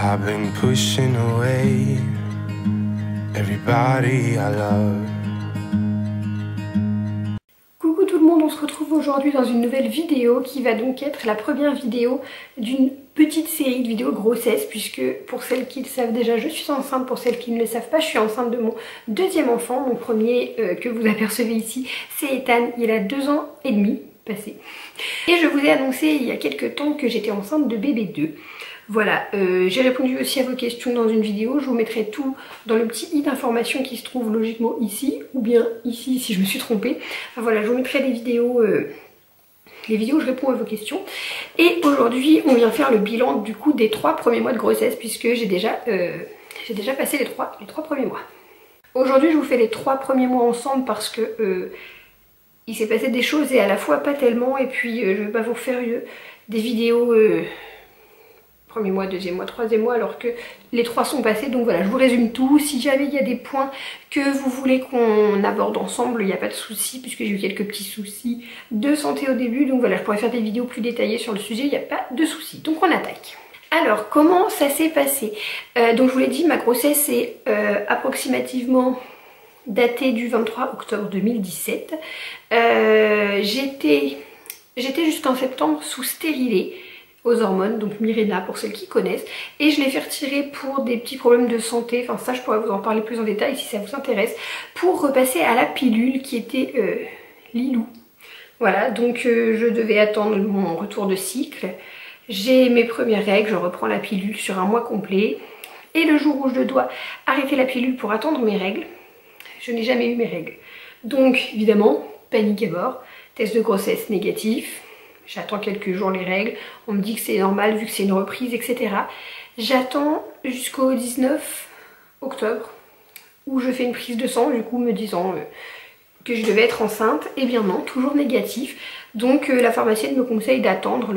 I've been pushing away everybody I love. Coucou tout le monde, on se retrouve aujourd'hui dans une nouvelle vidéo qui va donc être la première vidéo d'une petite série de vidéos grossesse, puisque pour celles qui le savent déjà, je suis enceinte. Pour celles qui ne le savent pas, je suis enceinte de mon deuxième enfant. Mon premier que vous apercevez ici, c'est Ethan, il a 2 ans et demi passé. Et je vous ai annoncé il y a quelques temps que j'étais enceinte de bébé 2. Voilà, j'ai répondu aussi à vos questions dans une vidéo, je vous mettrai tout dans le petit i d'information qui se trouve logiquement ici, ou bien ici si je me suis trompée. Enfin, voilà, je vous mettrai les vidéos où je réponds à vos questions. Et aujourd'hui, on vient faire le bilan du coup des 3 premiers mois de grossesse, puisque j'ai déjà passé les 3 premiers mois. Aujourd'hui, je vous fais les 3 premiers mois ensemble parce que il s'est passé des choses et à la fois pas tellement, et puis je vais pas vous faire des vidéos... premier mois, deuxième mois, troisième mois, alors que les 3 sont passés. Donc voilà, je vous résume tout. Si jamais il y a des points que vous voulez qu'on aborde ensemble, il n'y a pas de souci, puisque j'ai eu quelques petits soucis de santé au début. Donc voilà, je pourrais faire des vidéos plus détaillées sur le sujet, il n'y a pas de souci. Donc on attaque. Alors, comment ça s'est passé? Donc je vous l'ai dit, ma grossesse est approximativement datée du 23 octobre 2017. J'étais jusqu'en septembre sous stérilet aux hormones, donc Mirena pour celles qui connaissent, et je l'ai fait retirer pour des petits problèmes de santé. Enfin ça je pourrais vous en parler plus en détail si ça vous intéresse, pour repasser à la pilule qui était Lilou. Voilà, donc je devais attendre mon retour de cycle, j'ai mes premières règles, je reprends la pilule sur un mois complet, et le jour où je dois arrêter la pilule pour attendre mes règles, je n'ai jamais eu mes règles. Donc évidemment, panique à bord, test de grossesse négatif. J'attends quelques jours les règles, on me dit que c'est normal vu que c'est une reprise, etc. J'attends jusqu'au 19 octobre où je fais une prise de sang, du coup me disant que je devais être enceinte. Et bien non, toujours négatif. Donc la pharmacienne me conseille d'attendre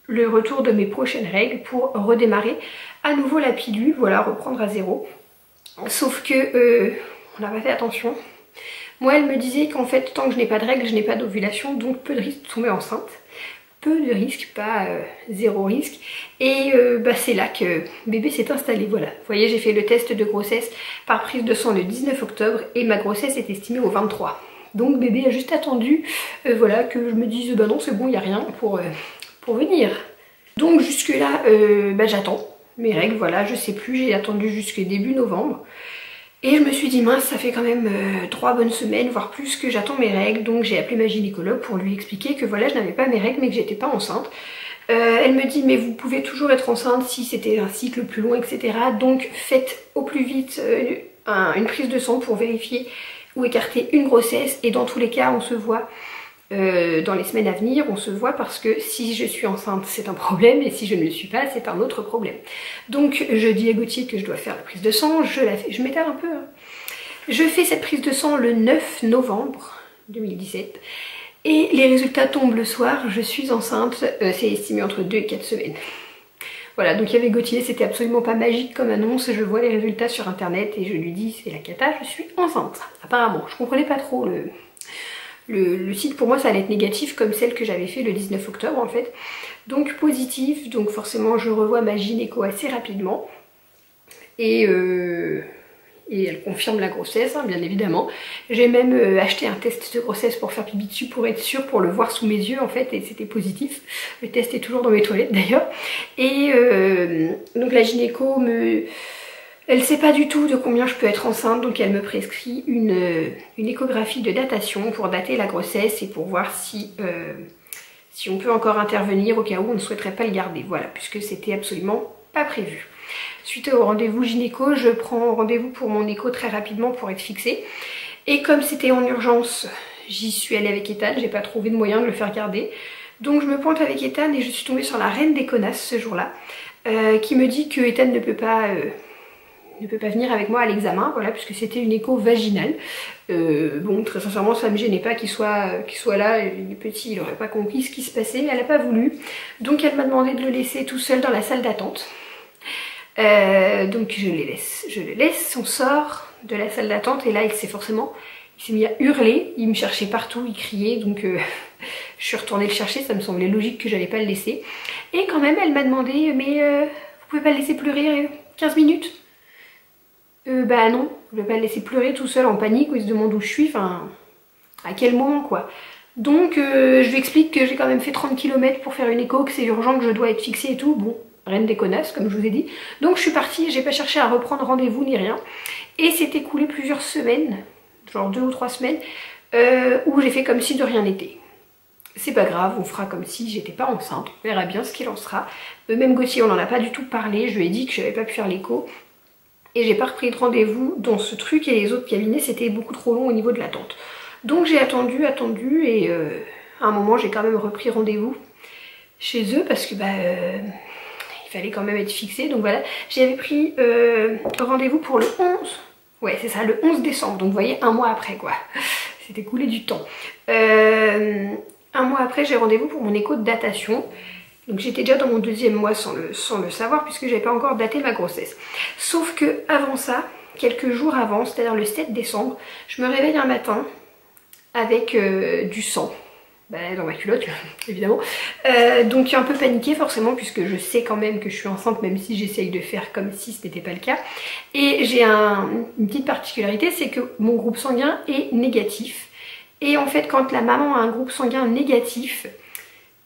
le retour de mes prochaines règles pour redémarrer à nouveau la pilule, voilà, reprendre à zéro. Sauf que on n'a pas fait attention. Moi, elle me disait qu'en fait, tant que je n'ai pas de règles, je n'ai pas d'ovulation, donc peu de risque de tomber enceinte. Peu de risque, pas zéro risque. Et c'est là que bébé s'est installé, voilà. Vous voyez, j'ai fait le test de grossesse par prise de sang le 19 octobre et ma grossesse est estimée au 23. Donc bébé a juste attendu, voilà, que je me dise, bah non, c'est bon, il n'y a rien pour venir. Donc jusque là, j'attends mes règles, voilà, je sais plus, j'ai attendu jusqu'au début novembre. Et je me suis dit mince, ça fait quand même 3 bonnes semaines, voire plus, que j'attends mes règles. Donc j'ai appelé ma gynécologue pour lui expliquer que voilà, je n'avais pas mes règles mais que j'étais pas enceinte. Elle me dit mais vous pouvez toujours être enceinte si c'était un cycle plus long, etc. Donc faites au plus vite une prise de sang pour vérifier ou écarter une grossesse. Et dans tous les cas on se voit dans les semaines à venir, on se voit, parce que si je suis enceinte c'est un problème et si je ne le suis pas c'est un autre problème. Donc je dis à Gauthier que je dois faire la prise de sang, je la fais, je m'étale un peu. Hein. Je fais cette prise de sang le 9 novembre 2017 et les résultats tombent le soir, je suis enceinte, c'est estimé entre 2 et 4 semaines. Voilà, donc il y avait Gauthier, c'était absolument pas magique comme annonce, je vois les résultats sur internet et je lui dis c'est la cata, je suis enceinte. Apparemment, je comprenais pas trop le site, pour moi ça allait être négatif comme celle que j'avais fait le 19 octobre en fait. Donc positif, donc forcément je revois ma gynéco assez rapidement. Et elle confirme la grossesse, hein, bien évidemment. J'ai même acheté un test de grossesse pour faire pipi dessus, pour être sûre, pour le voir sous mes yeux en fait, et c'était positif. Le test est toujours dans mes toilettes d'ailleurs. Et donc la gynéco elle sait pas du tout de combien je peux être enceinte, donc elle me prescrit une échographie de datation pour dater la grossesse et pour voir si on peut encore intervenir au cas où on ne souhaiterait pas le garder. Voilà, puisque c'était absolument pas prévu. Suite au rendez-vous gynéco, je prends rendez-vous pour mon écho très rapidement pour être fixée. Et comme c'était en urgence, j'y suis allée avec Ethan, j'ai pas trouvé de moyen de le faire garder. Donc je me pointe avec Ethan et je suis tombée sur la reine des connasses ce jour-là, qui me dit que Ethan ne peut pas venir avec moi à l'examen, voilà, puisque c'était une écho vaginale. Bon, très sincèrement, ça me gênait pas qu'il soit là, il est petit, il aurait pas compris ce qui se passait, mais elle a pas voulu. Donc elle m'a demandé de le laisser tout seul dans la salle d'attente. Donc je le laisse, on sort de la salle d'attente et là il s'est mis à hurler, il me cherchait partout, il criait, donc je suis retournée le chercher, ça me semblait logique que j'allais pas le laisser. Et quand même elle m'a demandé mais vous pouvez pas le laisser pleurer 15 minutes? Bah non, je vais pas le laisser pleurer tout seul en panique, où il se demande où je suis, enfin, à quel moment quoi. Donc je lui explique que j'ai quand même fait 30 km pour faire une écho, que c'est urgent, que je dois être fixée et tout, bon, rien de déconnasse comme je vous ai dit. Donc je suis partie, j'ai pas cherché à reprendre rendez-vous ni rien. Et s'est écoulé plusieurs semaines, genre 2 ou 3 semaines, où j'ai fait comme si de rien n'était. C'est pas grave, on fera comme si j'étais pas enceinte, on verra bien ce qu'il en sera. Même Gauthier, on en a pas du tout parlé, je lui ai dit que j'avais pas pu faire l'écho. Et j'ai pas repris de rendez-vous dans ce truc et les autres cabinets c'était beaucoup trop long au niveau de l'attente. Donc j'ai attendu et à un moment j'ai quand même repris rendez-vous chez eux parce que il fallait quand même être fixé. Donc voilà, j'avais pris rendez-vous pour le 11, ouais c'est ça, le 11 décembre, donc vous voyez un mois après quoi. C'était écoulé du temps. Un mois après j'ai rendez-vous pour mon écho de datation. Donc j'étais déjà dans mon 2e mois sans le savoir puisque j'avais pas encore daté ma grossesse. Sauf que avant ça, quelques jours avant, c'est-à-dire le 7 décembre, je me réveille un matin avec du sang dans ma culotte évidemment. Donc un peu paniquée forcément puisque je sais quand même que je suis enceinte même si j'essaye de faire comme si ce n'était pas le cas. Et j'ai une petite particularité, c'est que mon groupe sanguin est négatif. Et en fait quand la maman a un groupe sanguin négatif,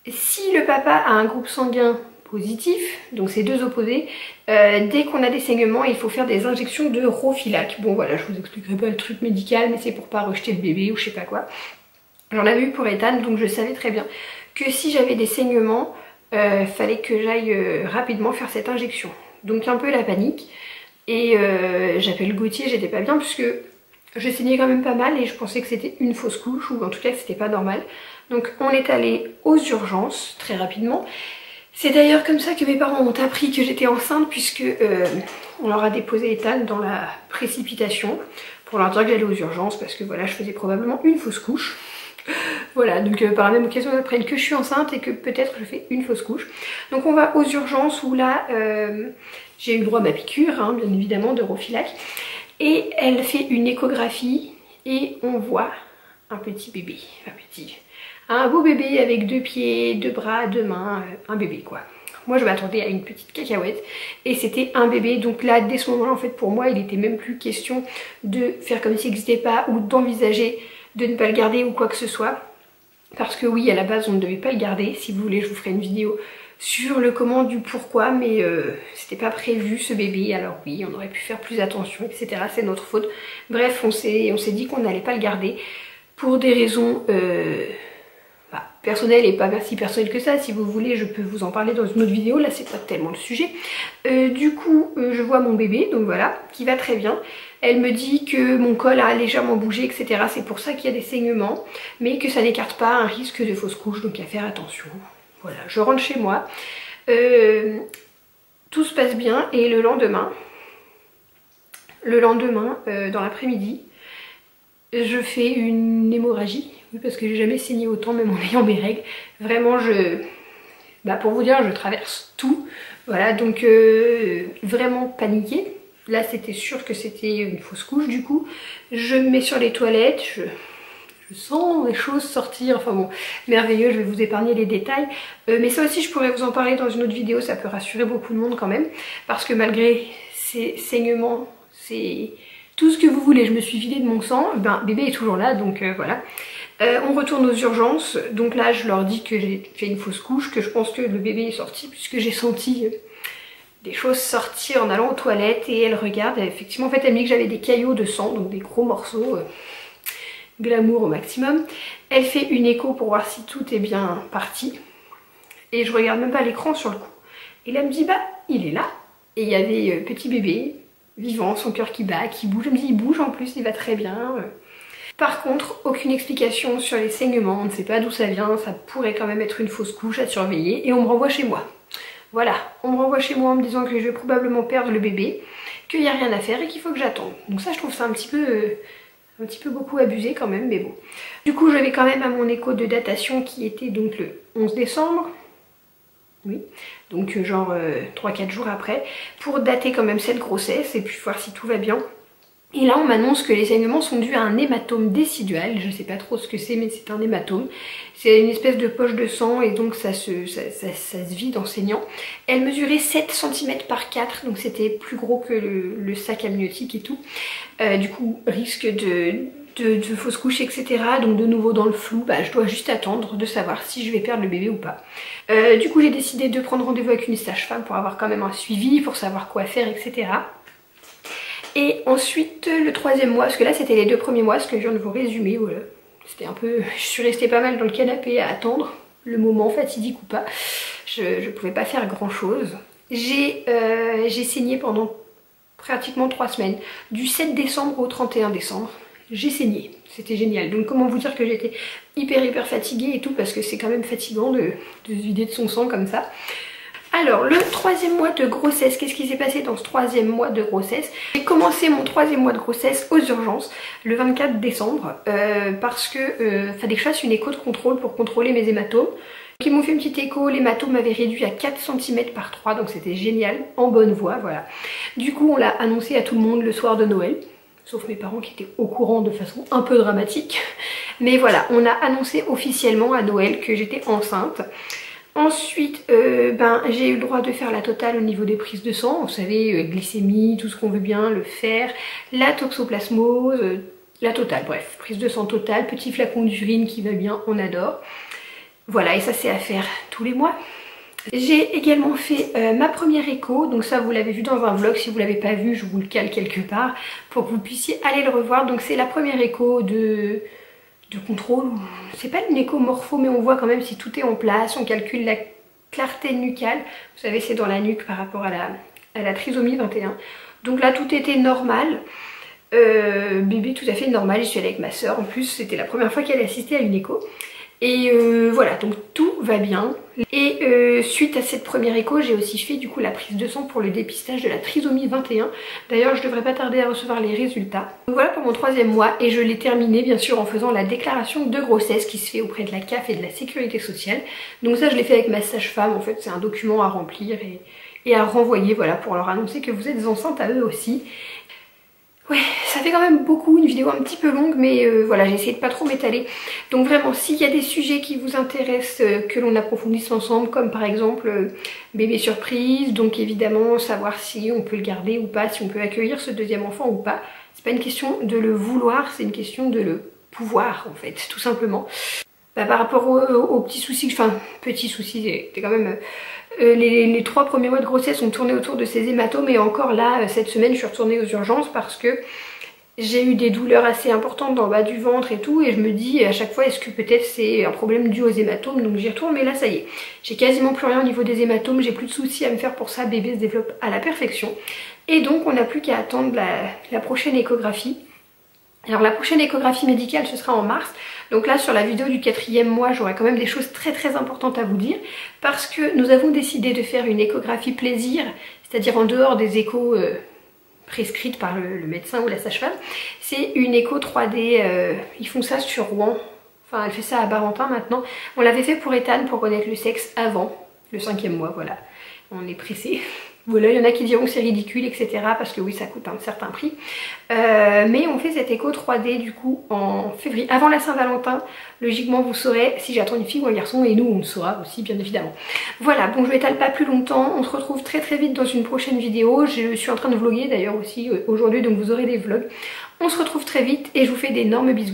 si le papa a un groupe sanguin positif, donc c'est deux opposés, dès qu'on a des saignements, il faut faire des injections de Roflac. Bon voilà, je vous expliquerai pas le truc médical, mais c'est pour pas rejeter le bébé ou je sais pas quoi. J'en avais eu pour Ethan, donc je savais très bien que si j'avais des saignements, fallait que j'aille rapidement faire cette injection. Donc un peu la panique, et j'appelle Gauthier, j'étais pas bien puisque je saignais quand même pas mal et je pensais que c'était une fausse couche ou en tout cas que c'était pas normal. Donc on est allé aux urgences très rapidement. C'est d'ailleurs comme ça que mes parents ont appris que j'étais enceinte puisque on leur a déposé Ethan dans la précipitation pour leur dire que j'allais aux urgences parce que voilà je faisais probablement une fausse couche. Voilà, donc par la même occasion ils apprennent que je suis enceinte et que peut-être je fais une fausse couche. Donc on va aux urgences où là j'ai eu droit à ma piqûre, hein, bien évidemment, de Roflac. Et elle fait une échographie et on voit un petit bébé, un beau bébé avec 2 pieds, 2 bras, 2 mains, un bébé quoi. Moi je m'attendais à une petite cacahuète et c'était un bébé, donc là dès ce moment-là en fait pour moi il était même plus question de faire comme s'il n'existait pas ou d'envisager de ne pas le garder ou quoi que ce soit. Parce que oui à la base on ne devait pas le garder, si vous voulez je vous ferai une vidéo sur le comment du pourquoi, mais c'était pas prévu ce bébé, alors oui on aurait pu faire plus attention etc, c'est notre faute. Bref on s'est dit qu'on n'allait pas le garder pour des raisons personnelles et pas si personnelles que ça. Si vous voulez je peux vous en parler dans une autre vidéo, là c'est pas tellement le sujet. Du coup je vois mon bébé, donc voilà, qui va très bien. Elle me dit que mon col a légèrement bougé etc, c'est pour ça qu'il y a des saignements, mais que ça n'écarte pas un risque de fausse couche, donc à faire attention. Voilà, je rentre chez moi, tout se passe bien et le lendemain dans l'après-midi, je fais une hémorragie, oui, parce que j'ai jamais saigné autant même en ayant mes règles. Vraiment pour vous dire je traverse tout, voilà donc vraiment paniquée. Là c'était sûr que c'était une fausse couche du coup. Je me mets sur les toilettes, je sens des choses sortir, enfin bon, merveilleux, je vais vous épargner les détails. Mais ça aussi je pourrais vous en parler dans une autre vidéo, ça peut rassurer beaucoup de monde quand même. Parce que malgré ces saignements, c'est tout ce que vous voulez, je me suis vidée de mon sang, bébé est toujours là, donc voilà. On retourne aux urgences, donc là je leur dis que j'ai fait une fausse couche, que je pense que le bébé est sorti, puisque j'ai senti des choses sortir en allant aux toilettes, et elle regarde, et effectivement en fait elle me dit que j'avais des caillots de sang, donc des gros morceaux. Glamour au maximum. Elle fait une écho pour voir si tout est bien parti. Et je regarde même pas l'écran sur le coup. Et là elle me dit il est là. Et il y avait petit bébé, vivant, son cœur qui bat, qui bouge. Elle me dit il bouge en plus, il va très bien. Par contre, aucune explication sur les saignements, on ne sait pas d'où ça vient, ça pourrait quand même être une fausse couche à surveiller. Et on me renvoie chez moi. Voilà, on me renvoie chez moi en me disant que je vais probablement perdre le bébé, qu'il n'y a rien à faire et qu'il faut que j'attende. Donc ça je trouve ça un petit peu beaucoup abusé quand même, mais bon. Du coup je vais quand même à mon écho de datation qui était donc le 11 décembre. Oui, donc genre 3-4 jours après, pour dater quand même cette grossesse et puis voir si tout va bien. Et là on m'annonce que les saignements sont dus à un hématome décidual, je sais pas trop ce que c'est mais c'est un hématome. C'est une espèce de poche de sang et donc ça se vide en saignant. Elle mesurait 7 cm par 4, donc c'était plus gros que le sac amniotique et tout. Du coup risque de fausse couche etc. Donc de nouveau dans le flou, je dois juste attendre de savoir si je vais perdre le bébé ou pas. Du coup j'ai décidé de prendre rendez-vous avec une sage-femme pour avoir quand même un suivi, pour savoir quoi faire etc. Et ensuite le 3e mois, parce que là c'était les 2 premiers mois, ce que je viens de vous résumer, voilà. C'était un peu... Je suis restée pas mal dans le canapé à attendre le moment fatidique ou pas. Je pouvais pas faire grand chose. J'ai saigné pendant pratiquement 3 semaines. Du 7 décembre au 31 décembre, j'ai saigné. C'était génial. Donc comment vous dire que j'étais hyper fatiguée et tout, parce que c'est quand même fatigant de se vider de son sang comme ça. Alors, le 3e mois de grossesse, qu'est-ce qui s'est passé dans ce 3e mois de grossesse? J'ai commencé mon 3e mois de grossesse aux urgences le 24 décembre parce que fallait que je fasse une écho de contrôle pour contrôler mes hématomes. Donc ils m'ont fait une petite écho, l'hématome avait réduit à 4 cm par 3, donc c'était génial, en bonne voie, voilà. Du coup, on l'a annoncé à tout le monde le soir de Noël, sauf mes parents qui étaient au courant de façon un peu dramatique. Mais voilà, on a annoncé officiellement à Noël que j'étais enceinte. Ensuite, j'ai eu le droit de faire la totale au niveau des prises de sang, vous savez, glycémie, tout ce qu'on veut bien, le fer, la toxoplasmose, la totale, bref, prise de sang totale, petit flacon d'urine qui va bien, on adore. Voilà, et ça c'est à faire tous les mois. J'ai également fait ma première écho, donc ça vous l'avez vu dans un vlog, si vous l'avez pas vu, je vous le cale quelque part pour que vous puissiez aller le revoir. Donc c'est la première écho de contrôle, c'est pas une écho morpho mais on voit quand même si tout est en place, on calcule la clarté nucale, vous savez c'est dans la nuque par rapport à la trisomie 21. Donc là tout était normal, bébé tout à fait normal, je suis allée avec ma soeur, en plus c'était la première fois qu'elle assistait à une écho. Et voilà, donc tout va bien. Et suite à cette première écho, j'ai aussi fait du coup la prise de sang pour le dépistage de la trisomie 21. D'ailleurs, je devrais pas tarder à recevoir les résultats. Donc voilà pour mon 3e mois et je l'ai terminé bien sûr en faisant la déclaration de grossesse qui se fait auprès de la CAF et de la Sécurité sociale. Donc ça, je l'ai fait avec ma sage-femme. En fait, c'est un document à remplir et à renvoyer, voilà, pour leur annoncer que vous êtes enceinte à eux aussi. Ouais, ça fait quand même beaucoup, une vidéo un petit peu longue, mais voilà, j'ai essayé de pas trop m'étaler. Donc vraiment, s'il y a des sujets qui vous intéressent, que l'on approfondisse ensemble, comme par exemple bébé surprise, donc évidemment savoir si on peut le garder ou pas, si on peut accueillir ce 2e enfant ou pas. C'est pas une question de le vouloir, c'est une question de le pouvoir en fait, tout simplement. Par rapport aux petits soucis, enfin petits soucis, c'est quand même... les 3 premiers mois de grossesse ont tourné autour de ces hématomes et encore là, cette semaine, je suis retournée aux urgences parce que j'ai eu des douleurs assez importantes dans le bas du ventre et tout et je me dis à chaque fois est-ce que peut-être c'est un problème dû aux hématomes, donc j'y retourne mais là ça y est. J'ai quasiment plus rien au niveau des hématomes, j'ai plus de soucis à me faire pour ça, bébé se développe à la perfection. Et donc on n'a plus qu'à attendre la prochaine échographie. Alors la prochaine échographie médicale ce sera en mars, donc là sur la vidéo du 4e mois j'aurai quand même des choses très importantes à vous dire parce que nous avons décidé de faire une échographie plaisir, c'est-à-dire en dehors des échos prescrites par le médecin ou la sage-femme. C'est une écho 3D, ils font ça sur Rouen, enfin elle fait ça à Barentin maintenant. On l'avait fait pour Ethan pour connaître le sexe avant le 5e mois, voilà, on est pressé. Voilà, il y en a qui diront que c'est ridicule, etc. parce que oui, ça coûte un certain prix. Mais on fait cette écho 3D du coup en février, avant la Saint-Valentin. Logiquement, vous saurez si j'attends une fille ou un garçon et nous, on le saura aussi, bien évidemment. Voilà, bon, je m'étale pas plus longtemps. On se retrouve très vite dans une prochaine vidéo. Je suis en train de vlogger d'ailleurs aussi aujourd'hui, donc vous aurez des vlogs. On se retrouve très vite et je vous fais d'énormes bisous.